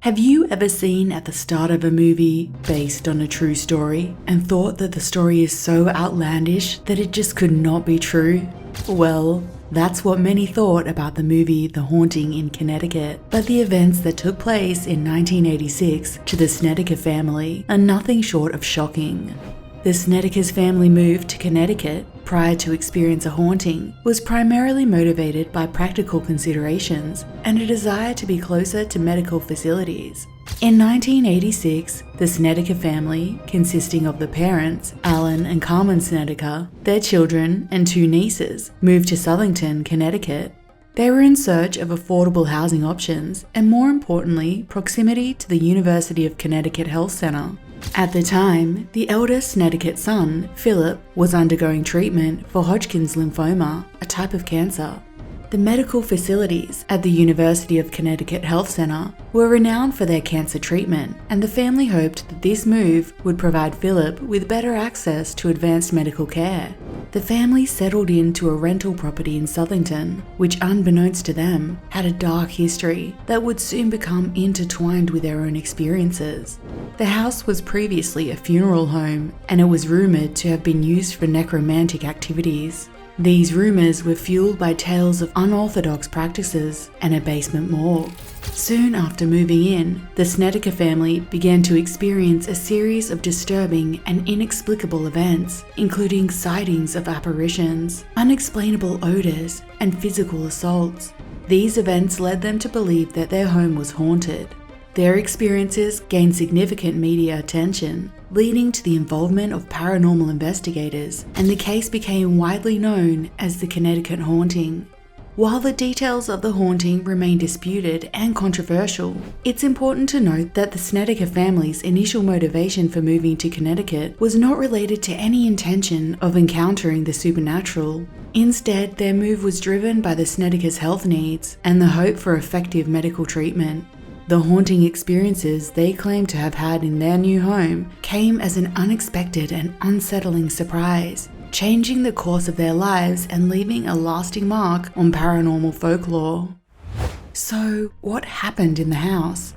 Have you ever seen at the start of a movie based on a true story and thought that the story is so outlandish that it just could not be true? Well, that's what many thought about the movie The Haunting in Connecticut. But the events that took place in 1986 to the Snedeker family are nothing short of shocking. The Snedeker's family move to Connecticut prior to experience a haunting was primarily motivated by practical considerations and a desire to be closer to medical facilities. In 1986, the Snedeker family, consisting of the parents, Alan and Carmen Snedeker, their children, and 2 nieces, moved to Southington, Connecticut. They were in search of affordable housing options and, more importantly, proximity to the University of Connecticut Health Center. At the time, the eldest Snedeker son, Philip, was undergoing treatment for Hodgkin's lymphoma, a type of cancer. The medical facilities at the University of Connecticut Health Center were renowned for their cancer treatment, and the family hoped that this move would provide Philip with better access to advanced medical care. The family settled into a rental property in Southington, which, unbeknownst to them, had a dark history that would soon become intertwined with their own experiences. The house was previously a funeral home, and it was rumored to have been used for necromantic activities. These rumors were fueled by tales of unorthodox practices and a basement morgue. Soon after moving in, the Snedeker family began to experience a series of disturbing and inexplicable events, including sightings of apparitions, unexplainable odors, and physical assaults. These events led them to believe that their home was haunted. Their experiences gained significant media attention, leading to the involvement of paranormal investigators, and the case became widely known as the Connecticut haunting. While the details of the haunting remain disputed and controversial, it's important to note that the Snedeker family's initial motivation for moving to Connecticut was not related to any intention of encountering the supernatural. Instead, their move was driven by the Snedeker's health needs and the hope for effective medical treatment. The haunting experiences they claim to have had in their new home came as an unexpected and unsettling surprise, changing the course of their lives and leaving a lasting mark on paranormal folklore. So, what happened in the house?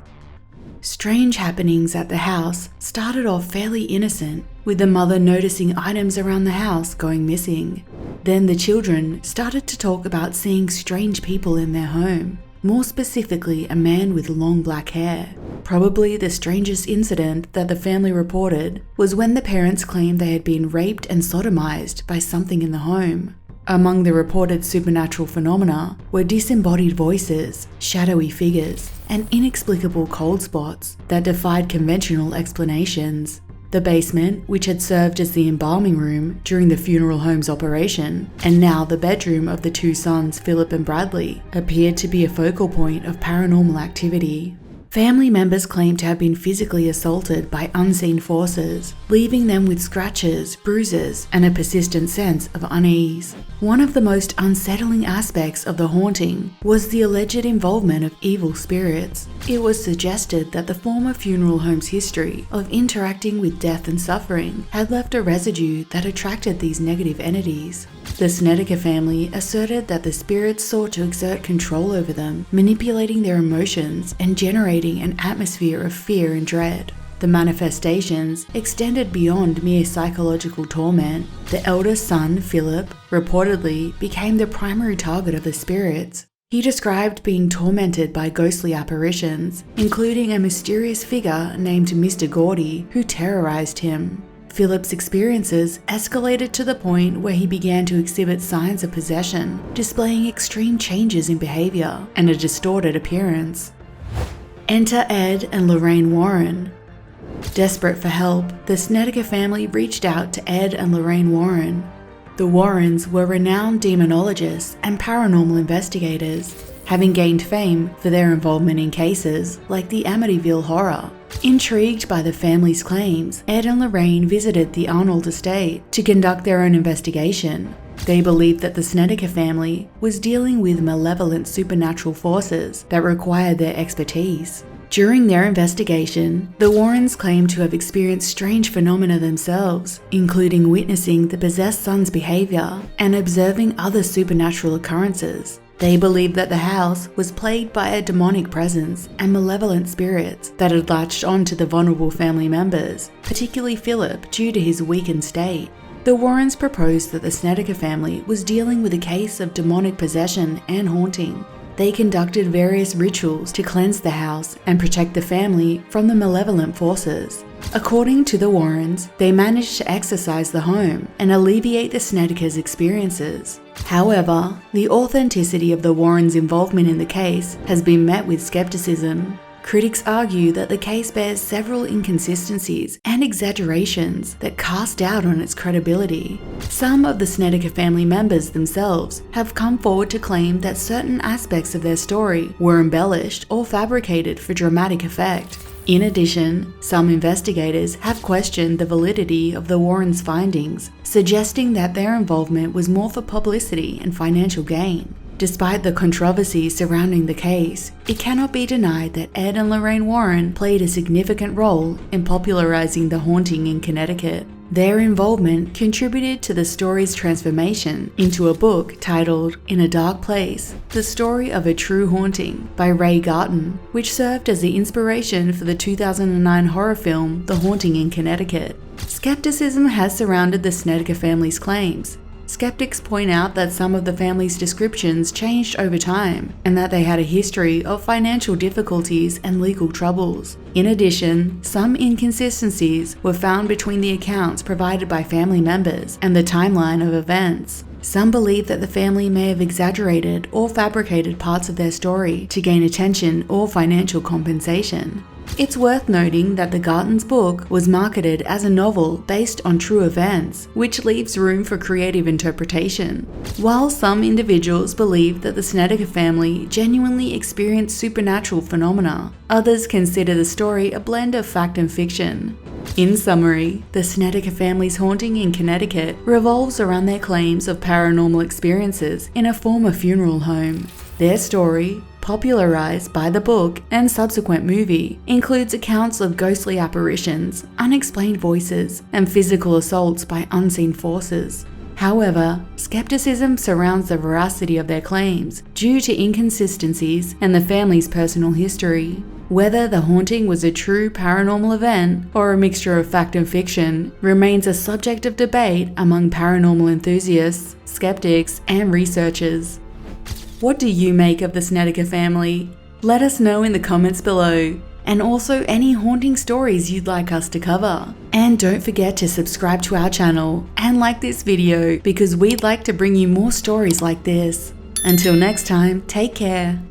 Strange happenings at the house started off fairly innocent, with the mother noticing items around the house going missing. Then the children started to talk about seeing strange people in their home. More specifically, a man with long black hair. Probably the strangest incident that the family reported was when the parents claimed they had been raped and sodomized by something in the home. Among the reported supernatural phenomena were disembodied voices, shadowy figures, and inexplicable cold spots that defied conventional explanations. The basement, which had served as the embalming room during the funeral home's operation, and now the bedroom of the 2 sons, Philip and Bradley, appeared to be a focal point of paranormal activity. Family members claimed to have been physically assaulted by unseen forces, leaving them with scratches, bruises, and a persistent sense of unease. One of the most unsettling aspects of the haunting was the alleged involvement of evil spirits. It was suggested that the former funeral home's history of interacting with death and suffering had left a residue that attracted these negative entities. The Snedeker family asserted that the spirits sought to exert control over them, manipulating their emotions and generating an atmosphere of fear and dread. The manifestations extended beyond mere psychological torment. The eldest son, Philip, reportedly became the primary target of the spirits. He described being tormented by ghostly apparitions, including a mysterious figure named Mr. Gordy, who terrorized him. Philip's experiences escalated to the point where he began to exhibit signs of possession, displaying extreme changes in behavior and a distorted appearance. Enter Ed and Lorraine Warren. Desperate for help, the Snedeker family reached out to Ed and Lorraine Warren. The Warrens were renowned demonologists and paranormal investigators, having gained fame for their involvement in cases like the Amityville Horror. Intrigued by the family's claims, Ed and Lorraine visited the Arnold estate to conduct their own investigation. They believed that the Snedeker family was dealing with malevolent supernatural forces that required their expertise. During their investigation, the Warrens claimed to have experienced strange phenomena themselves, including witnessing the possessed son's behavior and observing other supernatural occurrences. They believed that the house was plagued by a demonic presence and malevolent spirits that had latched onto the vulnerable family members, particularly Philip, due to his weakened state. The Warrens proposed that the Snedeker family was dealing with a case of demonic possession and haunting. They conducted various rituals to cleanse the house and protect the family from the malevolent forces. According to the Warrens, they managed to exorcise the home and alleviate the Snedekers' experiences. However, the authenticity of the Warrens' involvement in the case has been met with skepticism. Critics argue that the case bears several inconsistencies and exaggerations that cast doubt on its credibility. Some of the Snedeker family members themselves have come forward to claim that certain aspects of their story were embellished or fabricated for dramatic effect. In addition, some investigators have questioned the validity of the Warrens' findings, suggesting that their involvement was more for publicity and financial gain. Despite the controversy surrounding the case, it cannot be denied that Ed and Lorraine Warren played a significant role in popularizing the haunting in Connecticut. Their involvement contributed to the story's transformation into a book titled In a Dark Place, The Story of a True Haunting by Ray Garton, which served as the inspiration for the 2009 horror film The Haunting in Connecticut. Skepticism has surrounded the Snedeker family's claims. Skeptics point out that some of the family's descriptions changed over time and that they had a history of financial difficulties and legal troubles. In addition, some inconsistencies were found between the accounts provided by family members and the timeline of events. Some believe that the family may have exaggerated or fabricated parts of their story to gain attention or financial compensation. It's worth noting that the Garton's book was marketed as a novel based on true events, which leaves room for creative interpretation. While some individuals believe that the Snedeker family genuinely experienced supernatural phenomena, others consider the story a blend of fact and fiction. In summary, the Snedeker family's haunting in Connecticut revolves around their claims of paranormal experiences in a former funeral home. Their story, popularized by the book and subsequent movie, includes accounts of ghostly apparitions, unexplained voices, and physical assaults by unseen forces. However, skepticism surrounds the veracity of their claims due to inconsistencies and the family's personal history. Whether the haunting was a true paranormal event or a mixture of fact and fiction remains a subject of debate among paranormal enthusiasts, skeptics, and researchers. What do you make of the Snedeker family? Let us know in the comments below, and also any haunting stories you'd like us to cover. And don't forget to subscribe to our channel and like this video because we'd like to bring you more stories like this. Until next time, take care.